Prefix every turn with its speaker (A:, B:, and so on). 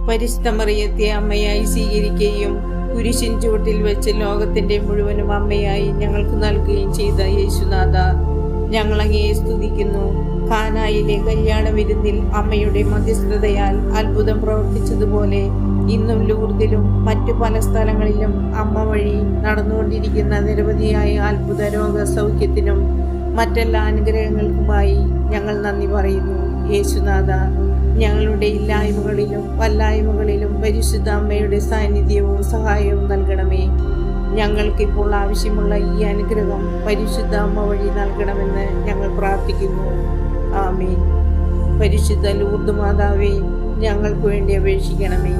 A: പരിശുദ്ധ മറിയത്തെ അമ്മയായി സ്വീകരിക്കുകയും കുരിശിൻ ചുവട്ടിൽ വെച്ച് ലോകത്തിന്റെ മുഴുവനും അമ്മയായി ഞങ്ങൾക്ക് നൽകുകയും ചെയ്ത യേശുനാഥ, ഞങ്ങൾ അങ്ങയെ സ്തുതിക്കുന്നു. കാനായിലെ കല്യാണ വിരുന്നിൽ അമ്മയുടെ മധ്യസ്ഥതയാൽ അത്ഭുതം പ്രവർത്തിച്ചതുപോലെ ഇന്നും ലൂർദിലും മറ്റു പല സ്ഥലങ്ങളിലും അമ്മ വഴി നടന്നുകൊണ്ടിരിക്കുന്ന നിരവധിയായ അത്ഭുത രോഗസൗഖ്യത്തിനും മറ്റെല്ലാ അനുഗ്രഹങ്ങൾക്കുമായി ഞങ്ങൾ നന്ദി പറയുന്നു. യേശുനാഥ, ഞങ്ങളുടെ ഇല്ലായ്മകളിലും വല്ലായ്മകളിലും പരിശുദ്ധ അമ്മയുടെ സാന്നിധ്യവും സഹായവും നൽകണമേ. ഞങ്ങൾക്കിപ്പോൾ ആവശ്യമുള്ള ഈ അനുഗ്രഹം പരിശുദ്ധ അമ്മ വഴി നൽകണമെന്ന് ഞങ്ങൾ പ്രാർത്ഥിക്കുന്നു. ആമേൻ. പരിശുദ്ധ ലൂർദ് മാതാവേ, ഞങ്ങൾക്ക് വേണ്ടി അപേക്ഷിക്കണമേ.